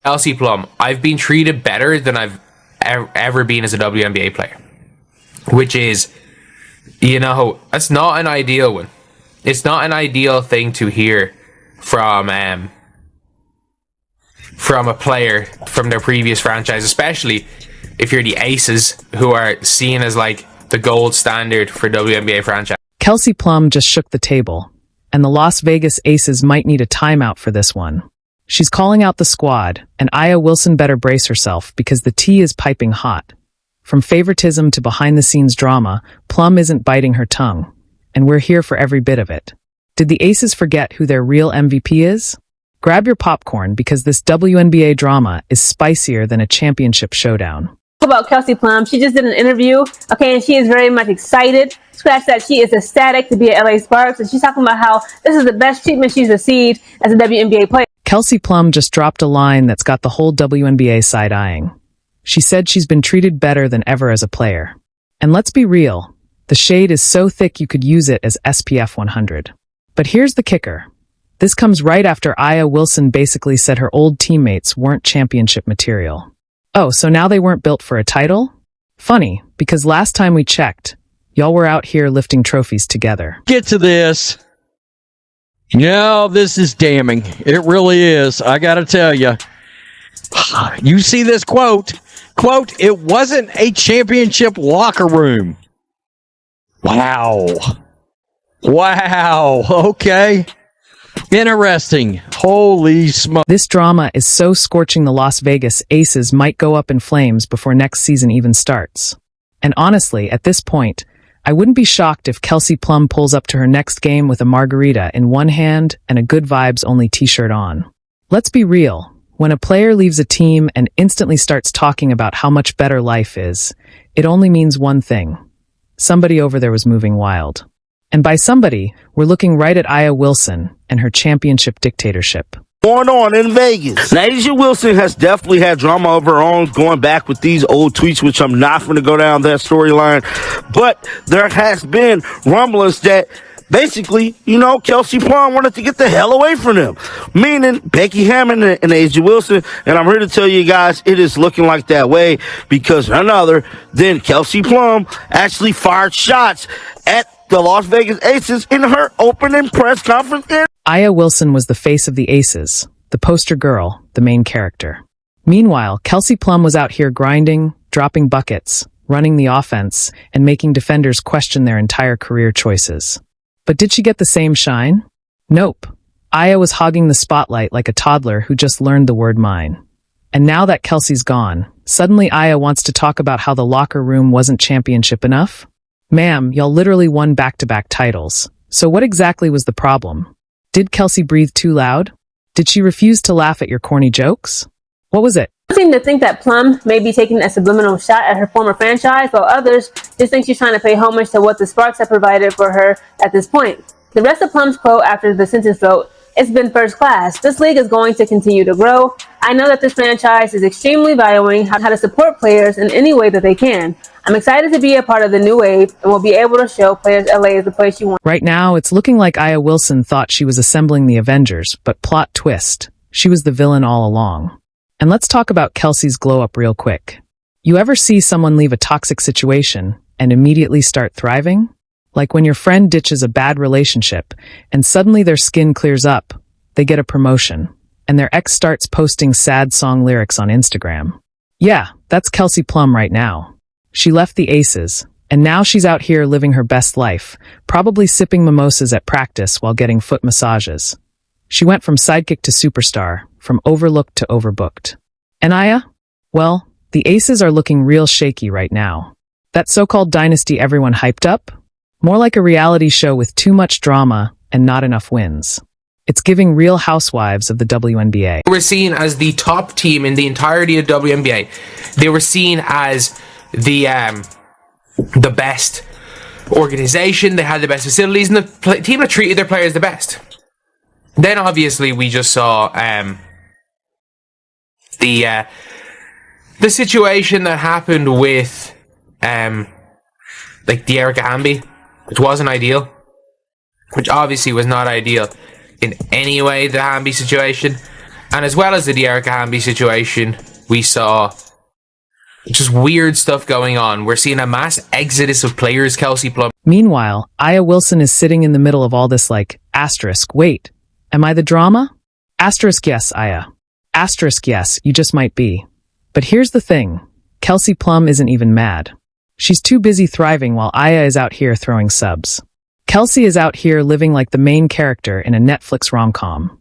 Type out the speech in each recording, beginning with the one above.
Kelsey Plum, I've been treated better than I've ever been as a WNBA player. Which is, that's not an ideal one. It's not an ideal thing to hear from a player from their previous franchise, especially if you're the Aces, who are seen as like the gold standard for WNBA franchise. Kelsey Plum just shook the table, and the Las Vegas Aces might need a timeout for this one. She's calling out the squad, and Aya Wilson better brace herself because the tea is piping hot. From favoritism to behind-the-scenes drama, Plum isn't biting her tongue, and we're here for every bit of it. Did the Aces forget who their real MVP is? Grab your popcorn because this WNBA drama is spicier than a championship showdown. About Kelsey Plum, she just did an interview, and she is very much excited. Scratch that, she is ecstatic to be at LA Sparks, and she's talking about how this is the best treatment she's received as a WNBA player. Kelsey Plum just dropped a line that's got the whole WNBA side-eyeing. She said she's been treated better than ever as a player. And let's be real, the shade is so thick you could use it as SPF 100. But here's the kicker. This comes right after Aya Wilson basically said her old teammates weren't championship material. Oh, so now they weren't built for a title? Funny, because last time we checked, y'all were out here lifting trophies together. Get to this. No, this is damning. It really is. I gotta tell you. You see this quote. Quote, it wasn't a championship locker room. Wow. Wow. Okay. Interesting. Holy smoke. This drama is so scorching the Las Vegas Aces might go up in flames before next season even starts. And honestly, at this point, I wouldn't be shocked if Kelsey Plum pulls up to her next game with a margarita in one hand and a good vibes only t-shirt on. Let's be real. When a player leaves a team and instantly starts talking about how much better life is, it only means one thing. Somebody over there was moving wild. And by somebody, we're looking right at Aya Wilson and her championship dictatorship. Going on in Vegas. Now, A'ja Wilson has definitely had drama of her own going back with these old tweets, which I'm not going to go down that storyline. But there has been rumblings that basically, Kelsey Plum wanted to get the hell away from them. Meaning Becky Hammond and A'ja Wilson. And I'm here to tell you guys, it is looking like that way because none other than Kelsey Plum actually fired shots at the Las Vegas Aces in her opening press conference. Aya Wilson was the face of the Aces, the poster girl, the main character. Meanwhile, Kelsey Plum was out here grinding, dropping buckets, running the offense, and making defenders question their entire career choices. But did she get the same shine? Nope. Aya was hogging the spotlight like a toddler who just learned the word mine. And now that Kelsey's gone, suddenly Aya wants to talk about how the locker room wasn't championship enough? Ma'am, y'all literally won back-to-back titles. So what exactly was the problem? Did Kelsey breathe too loud? Did she refuse to laugh at your corny jokes? What was it? Some seem to think that Plum may be taking a subliminal shot at her former franchise, while others just think she's trying to pay homage to what the Sparks have provided for her at this point. The rest of Plum's quote after the sentence wrote, "It's been first class. This league is going to continue to grow. I know that this franchise is extremely valuing how to support players in any way that they can. I'm excited to be a part of the new wave and will be able to show players LA is the place you want." Right now, it's looking like Aya Wilson thought she was assembling the Avengers, but plot twist. She was the villain all along. And let's talk about Kelsey's glow-up real quick. You ever see someone leave a toxic situation and immediately start thriving? Like when your friend ditches a bad relationship and suddenly their skin clears up, they get a promotion, and their ex starts posting sad song lyrics on Instagram. Yeah, that's Kelsey Plum right now. She left the Aces, and now she's out here living her best life, probably sipping mimosas at practice while getting foot massages. She went from sidekick to superstar, from overlooked to overbooked. And Aya? Well, the Aces are looking real shaky right now. That so-called dynasty everyone hyped up? More like a reality show with too much drama and not enough wins. It's giving Real Housewives of the WNBA. They were seen as the top team in the entirety of WNBA. They were seen as the best organization. They had the best facilities, and the team that treated their players the best. Then obviously we just saw the situation that happened with like the Erica Hamby, which wasn't ideal, which obviously was not ideal in any way, the Hamby situation. And as well as the Erica Hamby situation, we saw just weird stuff going on. We're seeing a mass exodus of players, Kelsey Plum. Meanwhile, Aya Wilson is sitting in the middle of all this like, asterisk, wait, am I the drama? Asterisk, yes, Aya. Asterisk, yes, you just might be. But here's the thing. Kelsey Plum isn't even mad. She's too busy thriving while Aya is out here throwing subs. Kelsey is out here living like the main character in a Netflix rom-com.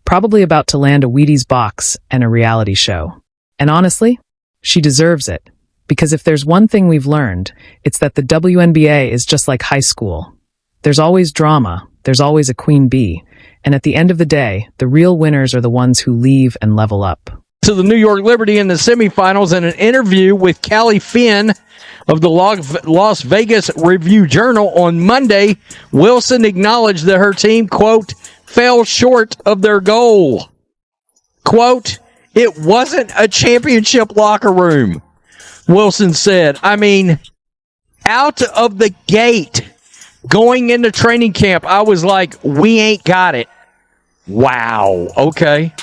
Probably about to land a Wheaties box and a reality show. And honestly, she deserves it. Because if there's one thing we've learned, it's that the WNBA is just like high school. There's always drama, there's always a queen bee, and at the end of the day, the real winners are the ones who leave and level up. To the New York Liberty in the semifinals, in an interview with Callie Finn of the Las Vegas Review-Journal on Monday, Wilson acknowledged that her team, quote, fell short of their goal. Quote, it wasn't a championship locker room, Wilson said. I mean, out of the gate, going into training camp, I was like, we ain't got it. Wow. Okay.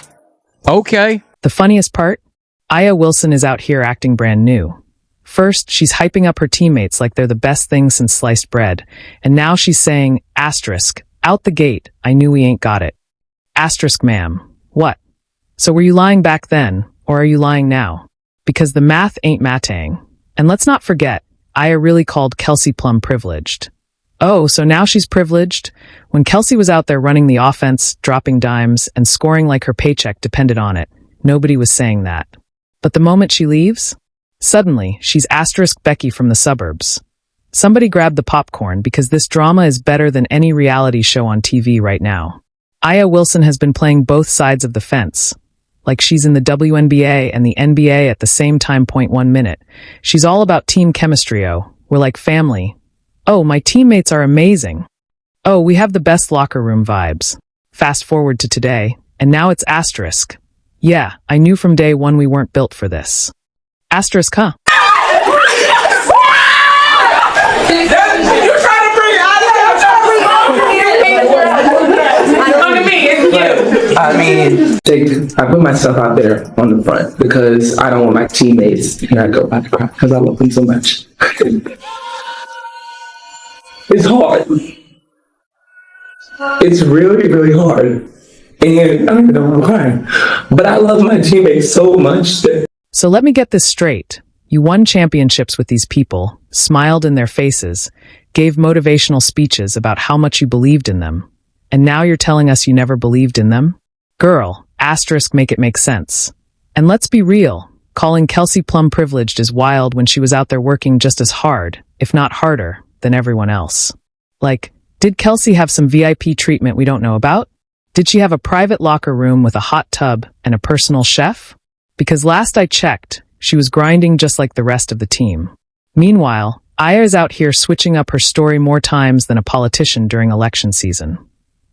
The funniest part? Aya Wilson is out here acting brand new. First, she's hyping up her teammates like they're the best thing since sliced bread. And now she's saying, asterisk, out the gate, I knew we ain't got it. Asterisk, ma'am. What? So were you lying back then, or are you lying now? Because the math ain't matang. And let's not forget, Aya really called Kelsey Plum privileged. Oh, so now she's privileged? When Kelsey was out there running the offense, dropping dimes, and scoring like her paycheck depended on it, nobody was saying that. But the moment she leaves, suddenly, she's asterisk Becky from the suburbs. Somebody grab the popcorn because this drama is better than any reality show on TV right now. Aya Wilson has been playing both sides of the fence. Like she's in the WNBA and the NBA at the same time. 1 minute. She's all about team chemistry. Oh, we're like family. Oh, my teammates are amazing. Oh, we have the best locker room vibes. Fast forward to today, and now it's asterisk. Yeah, I knew from day one we weren't built for this. Asterisk, huh? You're trying to bring Look at me, it's you. I mean, I put myself out there on the front because I don't want my teammates to go back to cry because I love them so much. It's hard. It's really, really hard. And I don't even know why I'm crying. But I love my teammates so much that... So let me get this straight. You won championships with these people, smiled in their faces, gave motivational speeches about how much you believed in them. And now you're telling us you never believed in them? Girl, asterisk make it make sense. And let's be real. Calling Kelsey Plum privileged is wild when she was out there working just as hard, if not harder, than everyone else. Like, did Kelsey have some VIP treatment we don't know about? Did she have a private locker room with a hot tub and a personal chef? Because last I checked, she was grinding just like the rest of the team. Meanwhile, Aya is out here switching up her story more times than a politician during election season.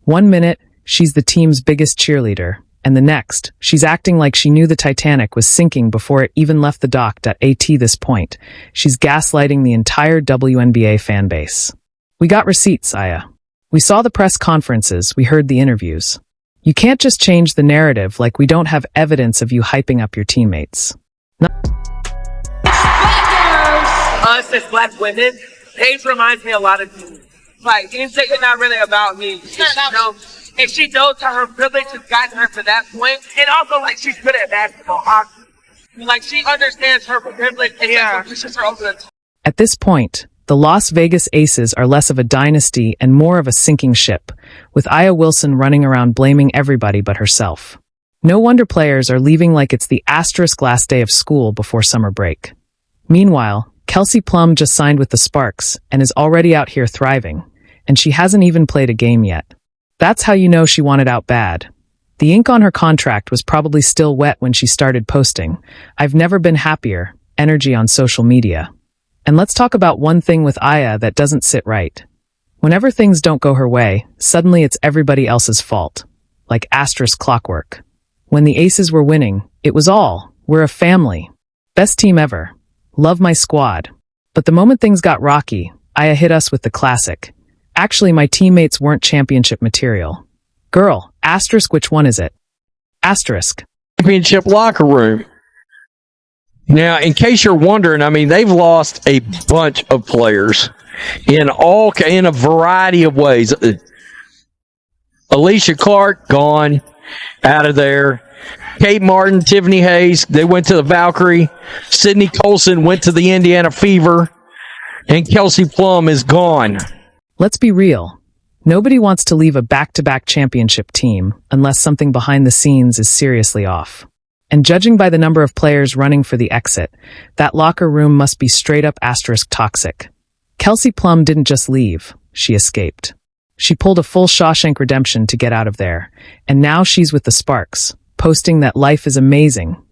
1 minute, she's the team's biggest cheerleader, and the next, she's acting like she knew the Titanic was sinking before it even left the dock. At this point, she's gaslighting the entire WNBA fan base. We got receipts, Aya. We saw the press conferences, we heard the interviews. You can't just change the narrative like we don't have evidence of you hyping up your teammates. Us as black women, Paige reminds me a lot of you. Like, it's not really about me. If she knows how her privilege has gotten her to that point, and also, like, she's good at basketball, hockey. Like, she understands her privilege and pushes her over the top. At this point, the Las Vegas Aces are less of a dynasty and more of a sinking ship, with Aya Wilson running around blaming everybody but herself. No wonder players are leaving like it's the asterisk last day of school before summer break. Meanwhile, Kelsey Plum just signed with the Sparks and is already out here thriving, and she hasn't even played a game yet. That's how you know she wanted out bad. The ink on her contract was probably still wet when she started posting, "I've never been happier," energy on social media. And let's talk about one thing with Aya that doesn't sit right. Whenever things don't go her way, suddenly it's everybody else's fault. Like asterisk clockwork. When the Aces were winning, it was all, "We're a family. Best team ever. Love my squad." But the moment things got rocky, Aya hit us with the classic. "Actually, my teammates weren't championship material." Girl, asterisk which one is it? Asterisk. championship locker room. Now, in case you're wondering, I mean, they've lost a bunch of players in a variety of ways. Alicia Clark, gone, out of there. Kate Martin, Tiffany Hayes, they went to the Valkyrie. Sydney Colson went to the Indiana Fever. And Kelsey Plum is gone. Let's be real. Nobody wants to leave a back-to-back championship team unless something behind the scenes is seriously off. And judging by the number of players running for the exit, that locker room must be straight-up asterisk toxic. Kelsey Plum didn't just leave, she escaped. She pulled a full Shawshank Redemption to get out of there, and now she's with the Sparks, posting that life is amazing.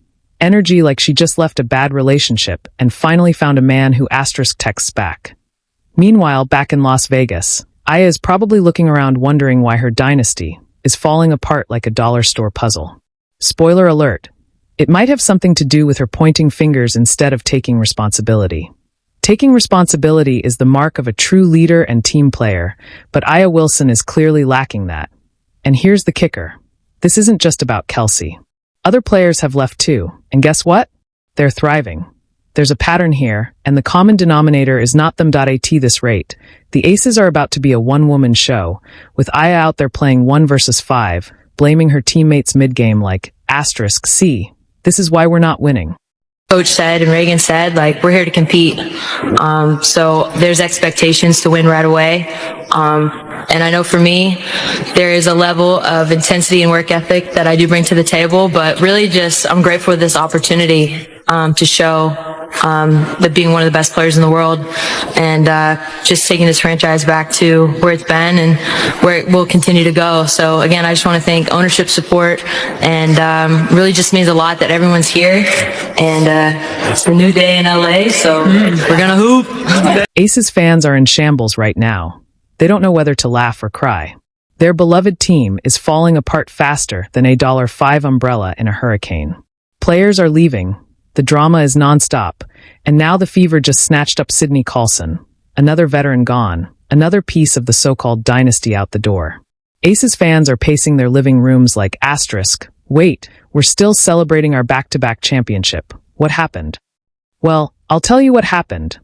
Energy like she just left a bad relationship and finally found a man who asterisk texts back. Meanwhile, back in Las Vegas, Aya is probably looking around wondering why her dynasty is falling apart like a dollar store puzzle. Spoiler alert, it might have something to do with her pointing fingers instead of taking responsibility. Taking responsibility is the mark of a true leader and team player, but Aya Wilson is clearly lacking that. And here's the kicker. This isn't just about Kelsey. Other players have left too, and guess what? They're thriving. There's a pattern here, and the common denominator is not them.at this rate. The Aces are about to be a one-woman show, with Aya out there playing 1 versus 5, blaming her teammates mid-game like, *C. This is why we're not winning. Coach said and Reagan said, like, we're here to compete. So there's expectations to win right away. And I know for me, there is a level of intensity and work ethic that I do bring to the table, but really just, I'm grateful for this opportunity, to show, that being one of the best players in the world and, just taking this franchise back to where it's been and where it will continue to go. So again, I just want to thank ownership support and, really just means a lot that everyone's here and, it's a new day in LA. So we're going to hoop. Aces fans are in shambles right now. They don't know whether to laugh or cry. Their beloved team is falling apart faster than a $5 umbrella in a hurricane. Players are leaving. The drama is nonstop. And now the Fever just snatched up Sydney Colson. Another veteran gone. Another piece of the so-called dynasty out the door. Aces fans are pacing their living rooms like *. Wait, we're still celebrating our back-to-back championship. What happened? Well, I'll tell you what happened.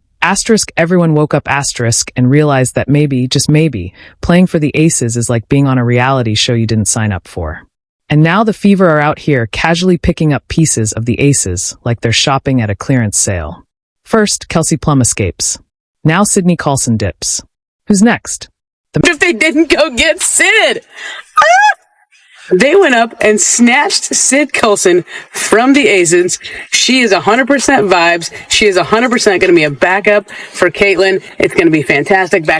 Everyone woke up and realized that maybe, just maybe, playing for the Aces is like being on a reality show you didn't sign up for. And now the Fever are out here casually picking up pieces of the Aces like they're shopping at a clearance sale. First, Kelsey Plum escapes. Now Sydney Colson dips. Who's next? If they didn't go get Sid! They went up and snatched Sid Colson from the Aces. She is 100% vibes. She is 100% going to be a backup for Caitlin. It's going to be fantastic.